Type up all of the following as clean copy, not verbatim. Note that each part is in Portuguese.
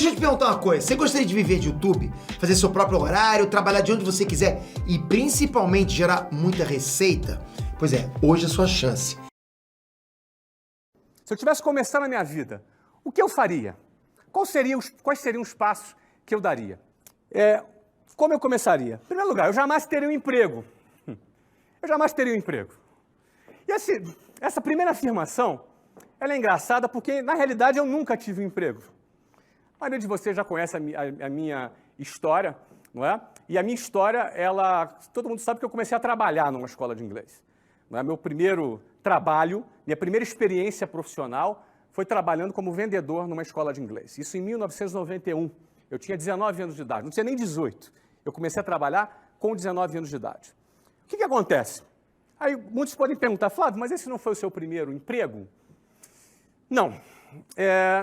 deixa eu te perguntar uma coisa. Você gostaria de viver de YouTube? Fazer seu próprio horário, trabalhar de onde você quiser e principalmente gerar muita receita? Pois é, hoje é a sua chance. Se eu tivesse começado a minha vida, o que eu faria? Quais seriam os passos que eu daria? Como eu começaria? Em primeiro lugar, eu jamais teria um emprego. Eu jamais teria um emprego. E essa primeira afirmação, ela é engraçada porque, na realidade, eu nunca tive um emprego. A maioria de vocês já conhece a minha história, não é? E a minha história, todo mundo sabe que eu comecei a trabalhar numa escola de inglês. Não é? Meu primeiro trabalho, minha primeira experiência profissional foi trabalhando como vendedor numa escola de inglês. Isso em 1991. Eu tinha 19 anos de idade, não tinha nem 18. Eu comecei a trabalhar com 19 anos de idade. O que acontece? Aí muitos podem perguntar, Flávio, mas esse não foi o seu primeiro emprego? Não.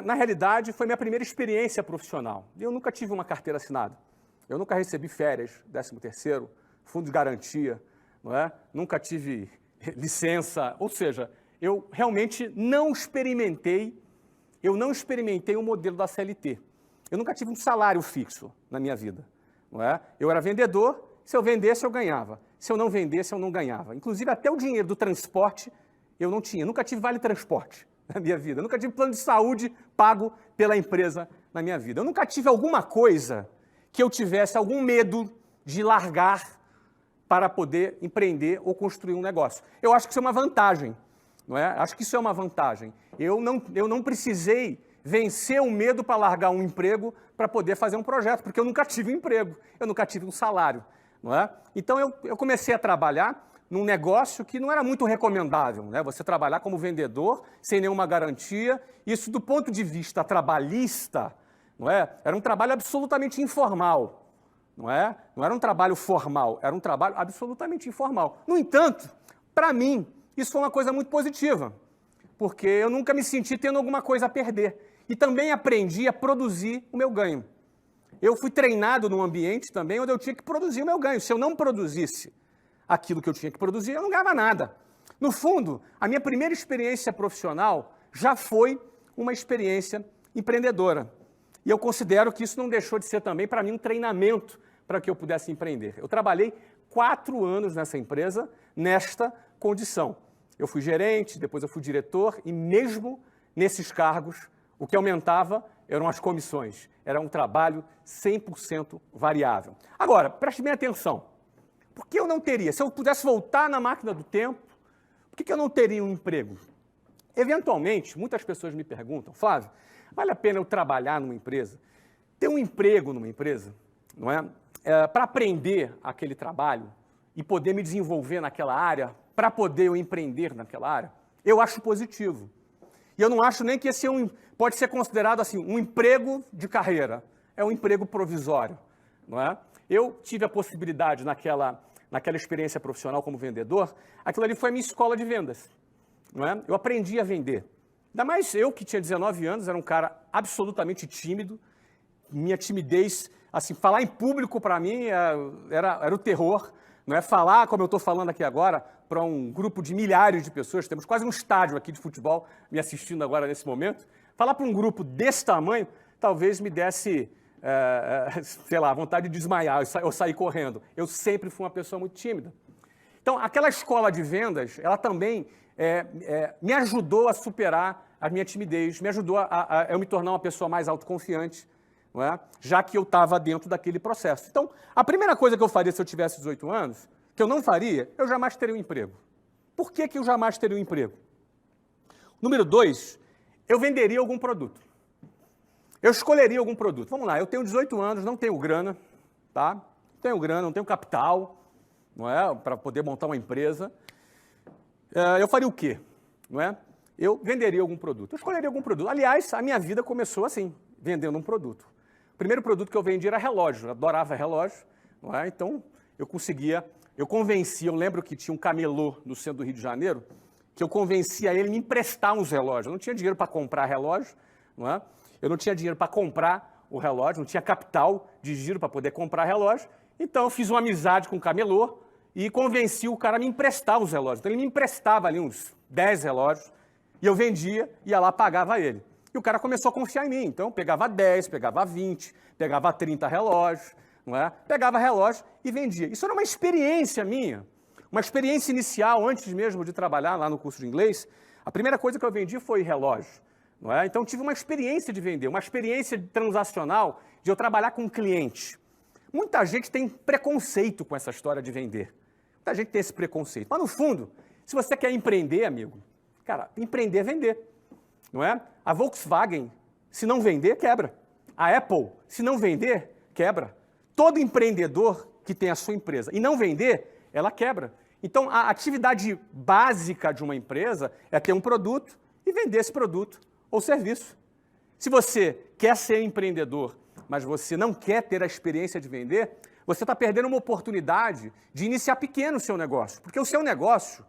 Na realidade, foi minha primeira experiência profissional. Eu nunca tive uma carteira assinada. Eu nunca recebi férias, 13º, fundo de garantia, não é? Nunca tive licença, ou seja, eu realmente não experimentei o modelo da CLT. Eu nunca tive um salário fixo na minha vida, não é? Eu era vendedor, se eu vendesse eu ganhava, se eu não vendesse eu não ganhava. Inclusive até o dinheiro do transporte eu não tinha, nunca tive vale-transporte na minha vida, eu nunca tive plano de saúde pago pela empresa na minha vida. Eu nunca tive alguma coisa que eu tivesse algum medo de largar para poder empreender ou construir um negócio. Eu acho que isso é uma vantagem, não é? Acho que isso é uma vantagem. Eu não precisei vencer o medo para largar um emprego para poder fazer um projeto, porque eu nunca tive um emprego, eu nunca tive um salário, não é? Então eu comecei a trabalhar num negócio que não era muito recomendável, né? Você trabalhar como vendedor sem nenhuma garantia, isso do ponto de vista trabalhista, não é? Era um trabalho absolutamente informal. Não era um trabalho formal, era um trabalho absolutamente informal. No entanto, para mim, isso foi uma coisa muito positiva, porque eu nunca me senti tendo alguma coisa a perder. E também aprendi a produzir o meu ganho. Eu fui treinado num ambiente também onde eu tinha que produzir o meu ganho. Se eu não produzisse aquilo que eu tinha que produzir, eu não ganhava nada. No fundo, a minha primeira experiência profissional já foi uma experiência empreendedora. E eu considero que isso não deixou de ser também, para mim, um treinamento para que eu pudesse empreender. Eu trabalhei 4 anos nessa empresa, nesta condição. Eu fui gerente, depois eu fui diretor, e mesmo nesses cargos, o que aumentava eram as comissões. Era um trabalho 100% variável. Agora, preste bem atenção. Por que eu não teria? Se eu pudesse voltar na máquina do tempo, por que eu não teria um emprego? Eventualmente, muitas pessoas me perguntam, Flávio, vale a pena eu trabalhar numa empresa? Ter um emprego numa empresa, não é? Para aprender aquele trabalho e poder me desenvolver naquela área, para poder eu empreender naquela área, eu acho positivo. E eu não acho nem que esse pode ser considerado assim, um emprego de carreira. É um emprego provisório, não é? Eu tive a possibilidade naquela experiência profissional como vendedor, aquilo ali foi a minha escola de vendas, não é? Eu aprendi a vender. Ainda mais eu, que tinha 19 anos, era um cara absolutamente tímido, minha timidez, assim, falar em público para mim era o terror, não é? Falar, como eu estou falando aqui agora, para um grupo de milhares de pessoas, temos quase um estádio aqui de futebol me assistindo agora nesse momento, falar para um grupo desse tamanho, talvez me desse, sei lá, vontade de desmaiar, eu sair correndo. Eu sempre fui uma pessoa muito tímida. Então, aquela escola de vendas, ela também me ajudou a superar a minha timidez, me ajudou a eu me tornar uma pessoa mais autoconfiante, não é? Já que eu estava dentro daquele processo. Então, a primeira coisa que eu faria se eu tivesse 18 anos, que eu não faria, eu jamais teria um emprego. Por que eu jamais teria um emprego? Número 2, eu venderia algum produto. Eu escolheria algum produto. Vamos lá, eu tenho 18 anos, não tenho grana, tá? Não tenho grana, não tenho capital, não é? Para poder montar uma empresa. Eu faria o quê? Não é? Eu venderia algum produto. Eu escolheria algum produto. Aliás, a minha vida começou assim, vendendo um produto. O primeiro produto que eu vendi era relógio. Eu adorava relógio, não é? Então, eu convencia, eu lembro que tinha um camelô no centro do Rio de Janeiro, que eu convencia ele a me emprestar uns relógios. Eu não tinha dinheiro para comprar relógio, não é? Eu não tinha dinheiro para comprar o relógio, não tinha capital de giro para poder comprar relógio. Então, eu fiz uma amizade com o camelô e convenci o cara a me emprestar os relógios. Então, ele me emprestava ali uns 10 relógios e eu vendia, ia lá, pagava ele. E o cara começou a confiar em mim. Então, pegava 10, pegava 20, pegava 30 relógios, não é? Pegava relógio e vendia. Isso era uma experiência minha, uma experiência inicial, antes mesmo de trabalhar lá no curso de inglês. A primeira coisa que eu vendi foi relógio, não é? Então, tive uma experiência de vender, uma experiência transacional de eu trabalhar com cliente. Muita gente tem preconceito com essa história de vender. Muita gente tem esse preconceito. Mas, no fundo, se você quer empreender, amigo, cara, empreender é vender, não é? A Volkswagen, se não vender, quebra. A Apple, se não vender, quebra. Todo empreendedor que tem a sua empresa e não vender, ela quebra. Então, a atividade básica de uma empresa é ter um produto e vender esse produto ou serviço. Se você quer ser empreendedor, mas você não quer ter a experiência de vender, você está perdendo uma oportunidade de iniciar pequeno o seu negócio. Porque o seu negócio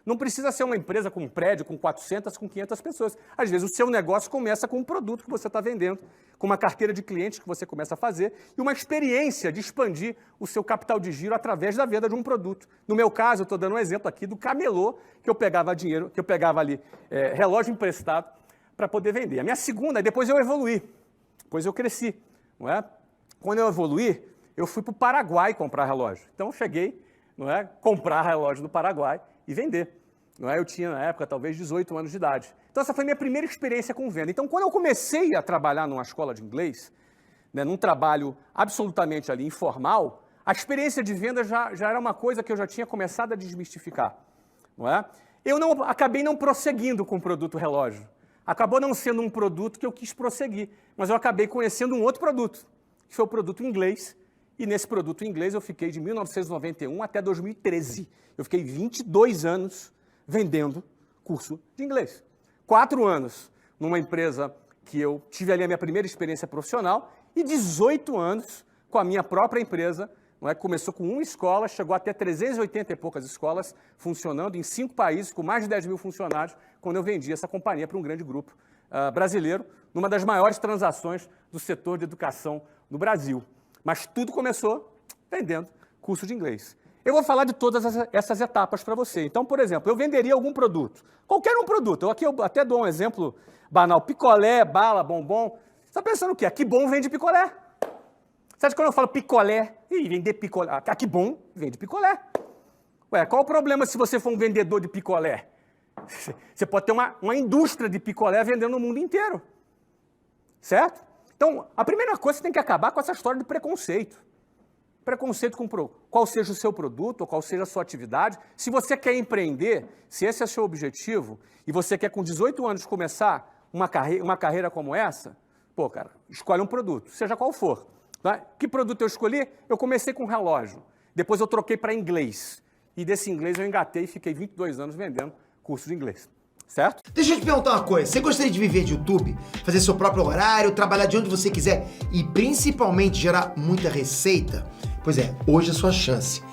não precisa ser uma empresa com um prédio, com 400, com 500 pessoas. Às vezes o seu negócio começa com um produto que você está vendendo, com uma carteira de clientes que você começa a fazer e uma experiência de expandir o seu capital de giro através da venda de um produto. No meu caso, eu estou dando um exemplo aqui do camelô, que eu pegava dinheiro, que eu pegava ali relógio emprestado para poder vender. A minha segunda, depois eu evoluí, depois eu cresci, não é? Quando eu evoluí, eu fui para o Paraguai comprar relógio. Então eu cheguei, não é, comprar relógio no Paraguai e vender. Não é? Eu tinha, na época, talvez 18 anos de idade. Então, essa foi a minha primeira experiência com venda. Então, quando eu comecei a trabalhar numa escola de inglês, né, num trabalho absolutamente ali informal, a experiência de venda já era uma coisa que eu já tinha começado a desmistificar. Não é? Eu acabei não prosseguindo com o produto relógio. Acabou não sendo um produto que eu quis prosseguir, mas eu acabei conhecendo um outro produto, que foi o produto inglês. E nesse produto inglês eu fiquei de 1991 até 2013. Eu fiquei 22 anos vendendo curso de inglês. 4 anos numa empresa que eu tive ali a minha primeira experiência profissional e 18 anos com a minha própria empresa, não é? Começou com uma escola, chegou até 380 e poucas escolas funcionando em 5 países, com mais de 10 mil funcionários, quando eu vendi essa companhia para um grande grupo brasileiro, numa das maiores transações do setor de educação no Brasil. Mas tudo começou vendendo curso de inglês. Eu vou falar de todas essas etapas para você. Então, por exemplo, eu venderia algum produto, qualquer um produto. Aqui eu até dou um exemplo banal, picolé, bala, bombom. Você está pensando o quê? Que bom vende picolé. Sabe quando eu falo picolé? Vender picolé. Que bom vende picolé. Ué, qual o problema se você for um vendedor de picolé? Você pode ter uma indústria de picolé vendendo no mundo inteiro. Certo? Então, a primeira coisa, você tem que acabar com essa história de preconceito. Preconceito com qual seja o seu produto ou qual seja a sua atividade. Se você quer empreender, se esse é o seu objetivo, e você quer com 18 anos começar uma carreira como essa, pô, cara, escolhe um produto, seja qual for. Tá? Que produto eu escolhi? Eu comecei com relógio. Depois eu troquei para inglês. E desse inglês eu engatei e fiquei 22 anos vendendo curso de inglês. Certo? Deixa eu te perguntar uma coisa, você gostaria de viver de YouTube? Fazer seu próprio horário, trabalhar de onde você quiser e principalmente gerar muita receita? Pois é, hoje é a sua chance.